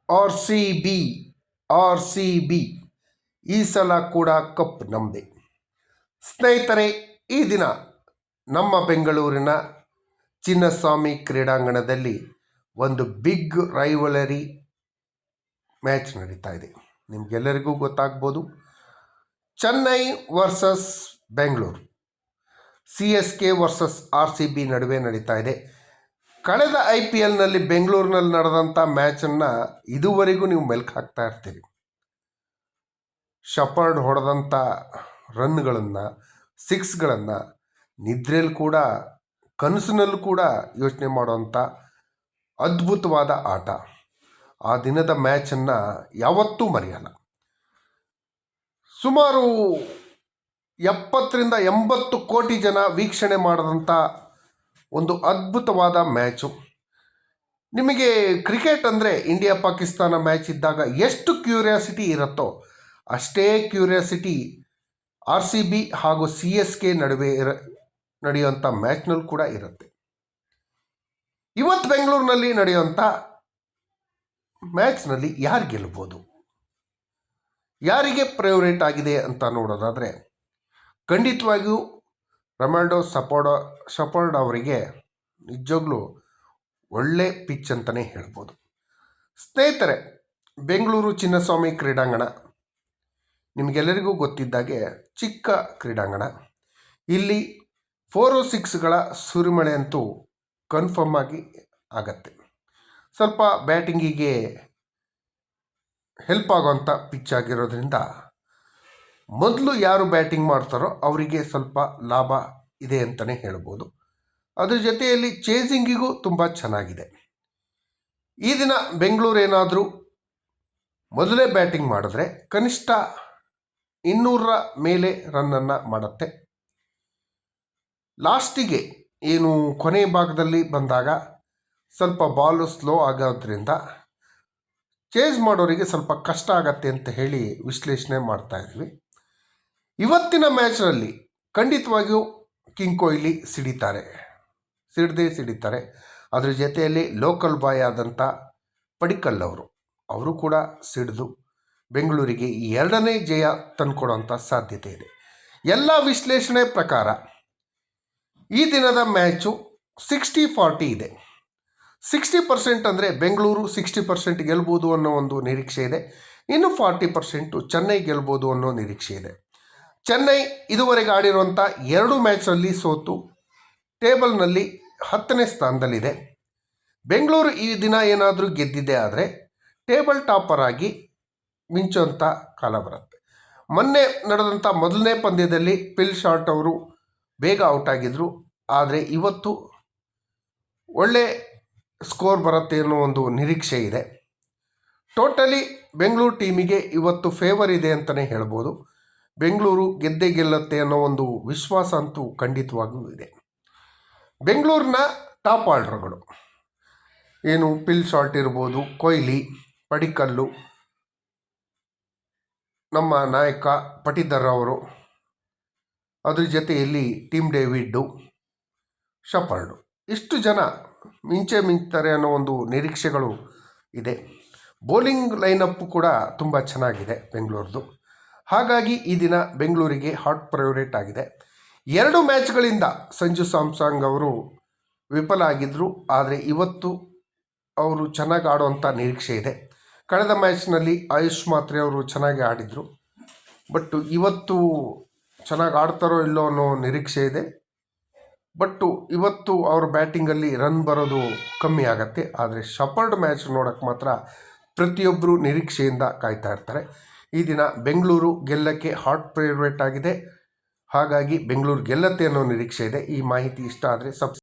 RCB RCB ಈ ಸಲ ಕೂಡ ಕಪ್ ನಮ್ಮದೇ. ಸ್ನೇಹಿತರೆ, ಈ ದಿನ ನಮ್ಮ ಬೆಂಗಳೂರಿನ ಚಿನ್ನಸ್ವಾಮಿ ಕ್ರೀಡಾಂಗಣದಲ್ಲಿ ಒಂದು ಬಿಗ್ ರೈವಲರಿ ಮ್ಯಾಚ್ ನಡೀತಾ ಇದೆ. ನಿಮಗೆಲ್ಲರಿಗೂ ಗೊತ್ತಾಗ್ಬೋದು, Chennai versus Bengaluru, CSK versus RCB ನಡುವೆ ನಡೀತಾ ಇದೆ. ಕಳೆದ IPLನಲ್ಲಿ ಬೆಂಗಳೂರಿನಲ್ಲಿ ನಡೆದಂಥ ಮ್ಯಾಚನ್ನು ಇದುವರೆಗೂ ನೀವು ಮೆಲ್ಕು ಹಾಕ್ತಾ ಇರ್ತೀರಿ. ಶಪರ್ಡ್ ಹೊಡೆದಂಥ ರನ್ಗಳನ್ನು, ಸಿಕ್ಸ್ಗಳನ್ನು ನಿದ್ರೆಯಲ್ಲಿ ಕೂಡ, ಕನಸಿನಲ್ಲೂ ಕೂಡ ಯೋಚನೆ ಮಾಡುವಂಥ ಅದ್ಭುತವಾದ ಆಟ. ಆ ದಿನದ ಮ್ಯಾಚನ್ನು ಯಾವತ್ತೂ ಮರೆಯಲ್ಲ. ಸುಮಾರು 70ರಿಂದ 80 ಕೋಟಿ ಜನ ವೀಕ್ಷಣೆ ಮಾಡಿದಂಥ ಒಂದು ಅದ್ಭುತವಾದ ಮ್ಯಾಚು. ನಿಮಗೆ ಕ್ರಿಕೆಟ್ ಅಂದರೆ ಇಂಡಿಯಾ ಪಾಕಿಸ್ತಾನ ಮ್ಯಾಚ್ ಇದ್ದಾಗ ಎಷ್ಟು ಕ್ಯೂರಿಯಾಸಿಟಿ ಇರುತ್ತೋ ಅಷ್ಟೇ ಕ್ಯೂರಿಯಾಸಿಟಿ RCB ಹಾಗೂ CSK ನಡುವೆ ನಡೆಯುವಂಥ ಮ್ಯಾಚ್ನಲ್ಲಿ ಕೂಡ ಇರುತ್ತೆ. ಇವತ್ತು ಬೆಂಗಳೂರಿನಲ್ಲಿ ನಡೆಯುವಂಥ ಮ್ಯಾಚ್ನಲ್ಲಿ ಯಾರು ಗೆಲ್ಬೋದು, ಯಾರಿಗೆ ಫೇವರೇಟ್ ಆಗಿದೆ ಅಂತ ನೋಡೋದಾದರೆ ಖಂಡಿತವಾಗಿಯೂ ರೊನಾಲ್ಡೋ ಶಪರ್ಡ್ ಅವರಿಗೆ ನಿಜವಾಗ್ಲೂ ಒಳ್ಳೆ ಪಿಚ್ ಅಂತಲೇ ಹೇಳ್ಬೋದು. ಸ್ನೇಹಿತರೆ, ಬೆಂಗಳೂರು ಚಿನ್ನಸ್ವಾಮಿ ಕ್ರೀಡಾಂಗಣ ನಿಮಗೆಲ್ಲರಿಗೂ ಗೊತ್ತಿದ್ದಾಗೆ ಚಿಕ್ಕ ಕ್ರೀಡಾಂಗಣ. ಇಲ್ಲಿ 4-6ಗಳ ಸುರಿಮಳೆ ಅಂತೂ ಕನ್ಫರ್ಮ್ ಆಗಿ ಆಗತ್ತೆ. ಸ್ವಲ್ಪ ಬ್ಯಾಟಿಂಗಿಗೆ ಹೆಲ್ಪ್ ಆಗೋವಂಥ ಪಿಚ್ ಆಗಿರೋದ್ರಿಂದ ಮೊದಲು ಯಾರು ಬ್ಯಾಟಿಂಗ್ ಮಾಡ್ತಾರೋ ಅವರಿಗೆ ಸ್ವಲ್ಪ ಲಾಭ ಇದೆ ಅಂತಲೇ ಹೇಳ್ಬೋದು. ಅದ್ರ ಜೊತೆಯಲ್ಲಿ ಚೇಸಿಂಗಿಗೂ ತುಂಬ ಚೆನ್ನಾಗಿದೆ. ಈ ದಿನ ಬೆಂಗಳೂರು ಏನಾದರೂ ಮೊದಲೇ ಬ್ಯಾಟಿಂಗ್ ಮಾಡಿದ್ರೆ ಕನಿಷ್ಠ 200ರ ಮೇಲೆ ರನ್ನನ್ನು ಮಾಡುತ್ತೆ. ಲಾಸ್ಟಿಗೆ ಏನು ಕೊನೆ ಭಾಗದಲ್ಲಿ ಬಂದಾಗ ಸ್ವಲ್ಪ ಬಾಲು ಸ್ಲೋ ಆಗೋದ್ರಿಂದ ಚೇಸ್ ಮಾಡೋರಿಗೆ ಸ್ವಲ್ಪ ಕಷ್ಟ ಆಗತ್ತೆ ಅಂತ ಹೇಳಿ ವಿಶ್ಲೇಷಣೆ ಮಾಡ್ತಾ ಇದ್ವಿ. ಇವತ್ತಿನ ಮ್ಯಾಚ್ನಲ್ಲಿ ಖಂಡಿತವಾಗಿಯೂ ಕಿಂಗ್ ಕೊಹ್ಲಿ ಸಿಡಿತಾರೆ. ಅದ್ರ ಜೊತೆಯಲ್ಲಿ ಲೋಕಲ್ ಬಾಯ್ ಆದಂಥ ಪಡಿಕ್ಕಲ್ ಅವರು ಕೂಡ ಸಿಡಿದು ಬೆಂಗಳೂರಿಗೆ 2ನೇ ಜಯ ತಂದುಕೊಡೋಂಥ ಸಾಧ್ಯತೆ ಇದೆ. ಎಲ್ಲ ವಿಶ್ಲೇಷಣೆ ಪ್ರಕಾರ ಈ ದಿನದ ಮ್ಯಾಚು 60-40 ಇದೆ. 60% ಅಂದರೆ ಬೆಂಗಳೂರು 60% ಗೆಲ್ಬೋದು ಅನ್ನೋ ಒಂದು ನಿರೀಕ್ಷೆ ಇದೆ. ಇನ್ನು 40% ಚೆನ್ನೈ ಗೆಲ್ಬೋದು ಅನ್ನೋ ನಿರೀಕ್ಷೆ ಇದೆ. ಚೆನ್ನೈ ಇದುವರೆಗೆ ಆಡಿರುವಂಥ 2 ಮ್ಯಾಚ್ನಲ್ಲಿ ಸೋತು ಟೇಬಲ್ನಲ್ಲಿ 10ನೇ ಸ್ಥಾನದಲ್ಲಿದೆ. ಬೆಂಗಳೂರು ಈ ದಿನ ಏನಾದರೂ ಗೆದ್ದಿದೆ ಆದರೆ ಟೇಬಲ್ ಟಾಪರ್ ಆಗಿ ಮಿಂಚುವಂಥ ಕಾಲ ಬರುತ್ತೆ. ಮೊನ್ನೆ ನಡೆದಂಥ ಮೊದಲನೇ ಪಂದ್ಯದಲ್ಲಿ ಫಿಲ್ ಶಾರ್ಟ್ ಅವರು ಬೇಗ ಔಟ್ ಆಗಿದ್ದರು. ಆದರೆ ಇವತ್ತು ಒಳ್ಳೆ ಸ್ಕೋರ್ ಬರುತ್ತೆ ಅನ್ನೋ ಒಂದು ನಿರೀಕ್ಷೆ ಇದೆ. ಟೋಟಲಿ ಬೆಂಗಳೂರು ಟೀಮಿಗೆ ಇವತ್ತು ಫೇವರ್ ಇದೆ ಅಂತಲೇ ಹೇಳ್ಬೋದು. ಬೆಂಗಳೂರು ಗೆದ್ದೇ ಗೆಲ್ಲುತ್ತೆ ಅನ್ನೋ ಒಂದು ವಿಶ್ವಾಸ ಅಂತೂ ಖಂಡಿತವಾಗೂ ಇದೆ. ಬೆಂಗಳೂರಿನ ಟಾಪ್ ಆರ್ಡರ್ಗಳು ಏನು ಫಿಲ್ ಶಾರ್ಟ್ ಇರ್ಬೋದು, ಕೊಹ್ಲಿ, ಪಡಿಕ್ಕಲ್ಲು, ನಮ್ಮ ನಾಯಕ ಪಟಿದರ್ ಅವರು, ಅದ್ರ ಜೊತೆಯಲ್ಲಿ ಟಿಮ್ ಡೇವಿಡ್ಡು, ಶಪರ್ಡು, ಇಷ್ಟು ಜನ ಮಿಂಚ್ತಾರೆ ಅನ್ನೋ ಒಂದು ನಿರೀಕ್ಷೆಗಳು ಇದೆ. ಬೌಲಿಂಗ್ ಲೈನಪ್ ಕೂಡ ತುಂಬ ಚೆನ್ನಾಗಿದೆ ಬೆಂಗಳೂರದು. ಹಾಗಾಗಿ ಈ ದಿನ ಬೆಂಗಳೂರಿಗೆ ಹಾಟ್ ಫೇವರೇಟ್ ಆಗಿದೆ. 2 ಮ್ಯಾಚ್ಗಳಿಂದ ಸಂಜು ಸ್ಯಾಮ್ಸಂಗ್ ಅವರು ವಿಫಲ ಆಗಿದ್ದರು. ಆದರೆ ಇವತ್ತು ಅವರು ಚೆನ್ನಾಗಿ ಆಡುವಂಥ ನಿರೀಕ್ಷೆ ಇದೆ. ಕಳೆದ ಮ್ಯಾಚ್ನಲ್ಲಿ ಆಯುಷ್ ಮಾತ್ರೆ ಅವರು ಚೆನ್ನಾಗಿ ಆಡಿದರು. ಬಟ್ ಇವತ್ತು ಚೆನ್ನಾಗಿ ಆಡ್ತಾರೋ ಇಲ್ಲೋ ಅನ್ನೋ ನಿರೀಕ್ಷೆ ಇದೆ. ಬಟ್ಟು ಇವತ್ತು ಅವ್ರ ಬ್ಯಾಟಿಂಗಲ್ಲಿ ರನ್ ಬರೋದು ಕಮ್ಮಿ ಆಗತ್ತೆ. ಆದರೆ ಶಪರ್ಡ್ ಮ್ಯಾಚ್ ನೋಡೋಕ್ಕೆ ಮಾತ್ರ ಪ್ರತಿಯೊಬ್ಬರು ನಿರೀಕ್ಷೆಯಿಂದ ಕಾಯ್ತಾ ಇರ್ತಾರೆ. ಈ ದಿನ ಬೆಂಗಳೂರು ಗೆಲ್ಲಕ್ಕೆ ಹಾಟ್ ಫೇವರೇಟ್ ಆಗಿದೆ. ಹಾಗಾಗಿ ಬೆಂಗಳೂರು ಗೆಲ್ಲತ್ತೆ ಅನ್ನೋ ನಿರೀಕ್ಷೆ ಇದೆ. ಈ ಮಾಹಿತಿ ಇಷ್ಟ ಆದರೆ